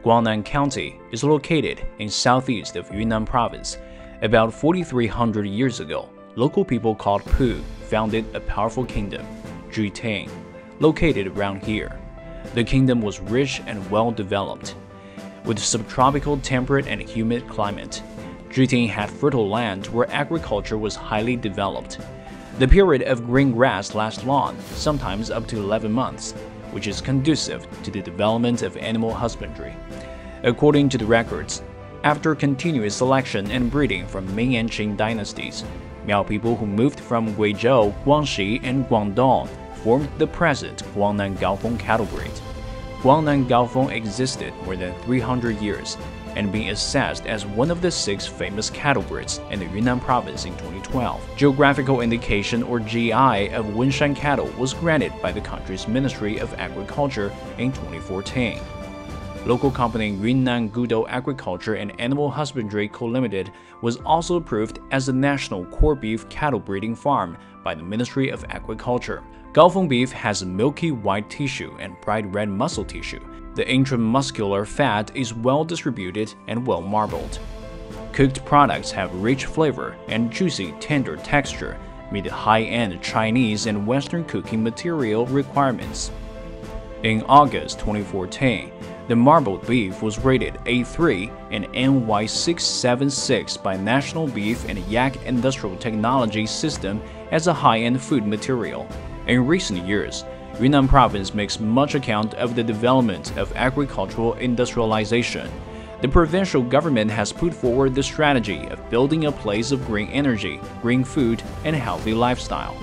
Guangnan County is located in southeast of Yunnan Province. About 4,300 years ago, local people called Pu founded a powerful kingdom, Zhiting, located around here. The kingdom was rich and well developed. With subtropical temperate and humid climate, Zhiting had fertile land where agriculture was highly developed. The period of green grass lasts long, sometimes up to 11 months, which is conducive to the development of animal husbandry. According to the records, after continuous selection and breeding from Ming and Qing dynasties, Miao people who moved from Guizhou, Guangxi, and Guangdong formed the present Guangnan Gaofeng cattle breed. Guangnan Gaofeng existed more than 300 years and being assessed as one of the 6 famous cattle breeds in the Yunnan province in 2012. Geographical indication or GI of Wenshan cattle was granted by the country's Ministry of Agriculture in 2014. Local company Yunnan Gudo Agriculture and Animal Husbandry Co. Limited was also approved as a national core beef cattle breeding farm by the Ministry of Agriculture. Gaofeng beef has a milky white tissue and bright red muscle tissue. The intramuscular fat is well distributed and well marbled. Cooked products have rich flavor and juicy, tender texture, meet high-end Chinese and Western cooking material requirements. In August 2014, the marbled beef was rated A3 and NY676 by National Beef and Yak Industrial Technology System as a high-end food material. In recent years, Yunnan Province makes much account of the development of agricultural industrialization. The provincial government has put forward the strategy of building a place of green energy, green food, and healthy lifestyle.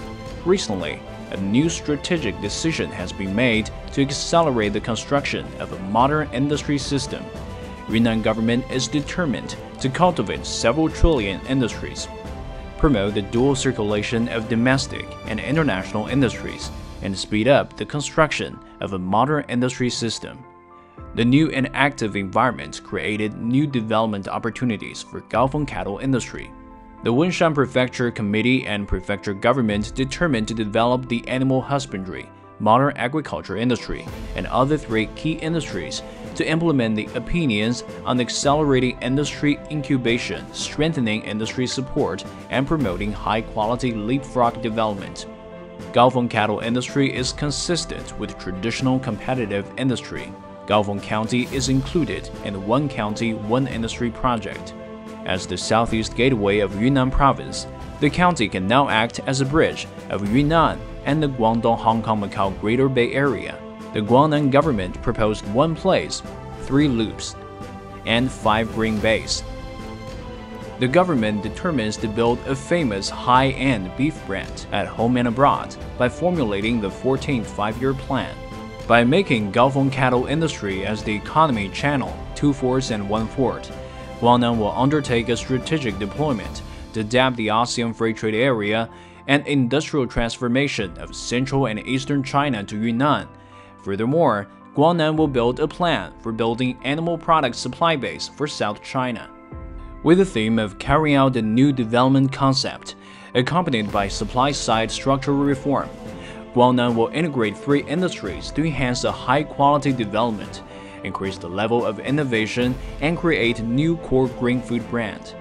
Recently, a new strategic decision has been made to accelerate the construction of a modern industry system. Yunnan government is determined to cultivate several trillion industries, promote the dual circulation of domestic and international industries, and speed up the construction of a modern industry system. The new and active environment created new development opportunities for Gaofeng cattle industry. The Wenshan Prefecture Committee and Prefecture Government determined to develop the animal husbandry, modern agriculture industry, and other 3 key industries to implement the opinions on accelerating industry incubation, strengthening industry support, and promoting high-quality leapfrog development. Gaofeng cattle industry is consistent with traditional competitive industry. Gaofeng County is included in the One County, One Industry project. As the southeast gateway of Yunnan Province, the county can now act as a bridge of Yunnan and the Guangdong-Hong Kong-Macau Greater Bay Area. The Guangnan government proposed 1 place, 3 loops, and 5 green bays. The government determines to build a famous high-end beef brand at home and abroad by formulating the 14th 5-year plan. By making Gaofeng cattle industry as the economy channel 2/4 and 1/4, Guangnan will undertake a strategic deployment to adapt the ASEAN Free Trade Area and industrial transformation of central and eastern China to Yunnan. Furthermore, Guangnan will build a plan for building animal product supply base for South China. With the theme of carrying out the new development concept, accompanied by supply-side structural reform, Guangnan will integrate 3 industries to enhance the high-quality development, increase the level of innovation, and create new core green food brand.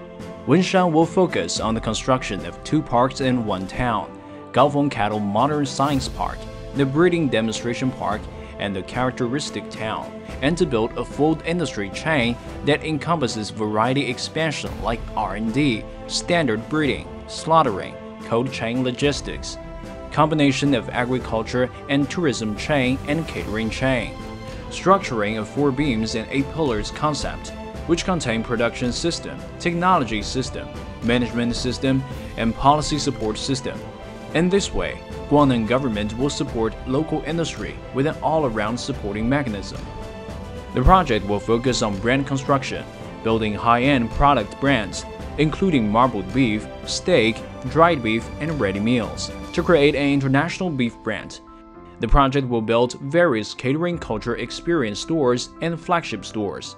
Wenshan will focus on the construction of 2 parks in 1 town, Gaofeng Cattle Modern Science Park, the Breeding Demonstration Park, and the Characteristic Town, and to build a full industry chain that encompasses variety expansion like R&D, standard breeding, slaughtering, cold chain logistics, combination of agriculture and tourism chain and catering chain, structuring of 4 beams and 8 pillars concept, which contain production system, technology system, management system, and policy support system. In this way, Guangnan government will support local industry with an all-around supporting mechanism. The project will focus on brand construction, building high-end product brands, including marbled beef, steak, dried beef, and ready meals, to create an international beef brand. The project will build various catering culture experience stores and flagship stores.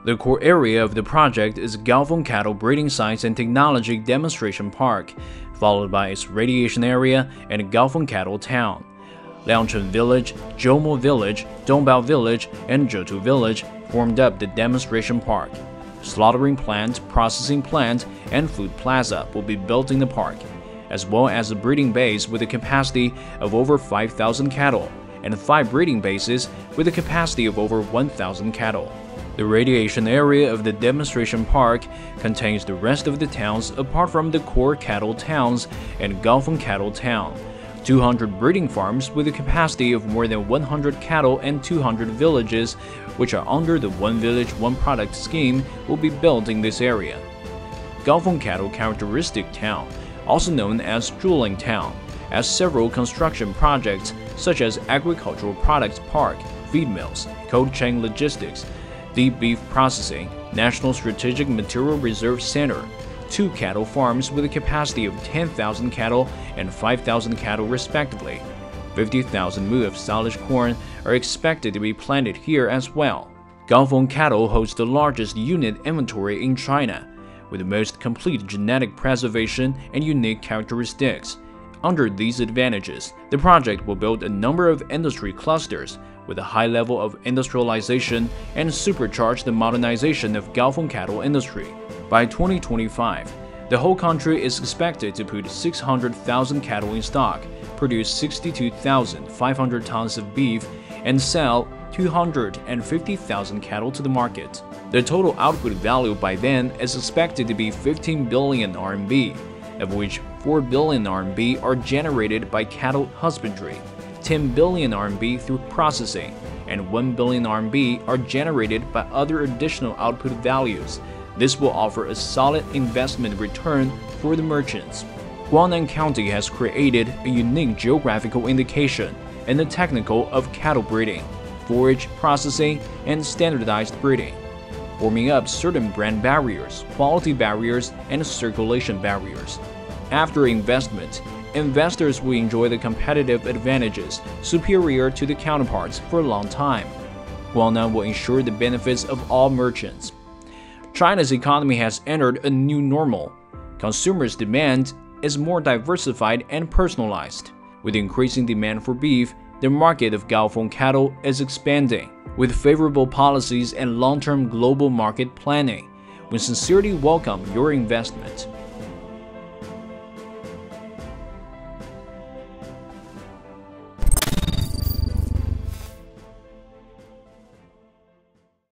The core area of the project is Gaofeng Cattle Breeding Science and Technology Demonstration Park, followed by its radiation area and Gaofeng Cattle Town. Liangcheng Village, Zhoumo Village, Dongbao Village, and Zhetu Village formed up the demonstration park. Slaughtering plant, processing plant, and food plaza will be built in the park, as well as a breeding base with a capacity of over 5,000 cattle, and 5 breeding bases with a capacity of over 1,000 cattle. The radiation area of the demonstration park contains the rest of the towns apart from the core cattle towns and Gaofeng cattle town. 200 breeding farms with a capacity of more than 100 cattle and 200 villages, which are under the One Village, One Product scheme, will be built in this area. Gaofeng Cattle Characteristic Town, also known as Zhuling Town, has several construction projects such as Agricultural Products Park, feed mills, cold chain logistics, deep beef processing, National Strategic Material Reserve Center, 2 cattle farms with a capacity of 10,000 cattle and 5,000 cattle respectively. 50,000 mu of silage corn are expected to be planted here as well. Gaofeng Cattle hosts the largest unit inventory in China, with the most complete genetic preservation and unique characteristics. Under these advantages, the project will build a number of industry clusters with a high level of industrialization and supercharge the modernization of Gaofeng cattle industry. By 2025, the whole country is expected to put 600,000 cattle in stock, produce 62,500 tons of beef, and sell 250,000 cattle to the market. The total output value by then is expected to be 15 billion RMB, of which 4 billion RMB are generated by cattle husbandry, 10 billion RMB through processing, and 1 billion RMB are generated by other additional output values. This will offer a solid investment return for the merchants. Guangnan County has created a unique geographical indication in the technical of cattle breeding, forage processing, and standardized breeding, forming up certain brand barriers, quality barriers, and circulation barriers. After investment, investors will enjoy the competitive advantages superior to the counterparts for a long time. Guangnan will ensure the benefits of all merchants. China's economy has entered a new normal. Consumers' demand is more diversified and personalized. With increasing demand for beef, the market of Gaofeng cattle is expanding. With favorable policies and long-term global market planning, we sincerely welcome your investment.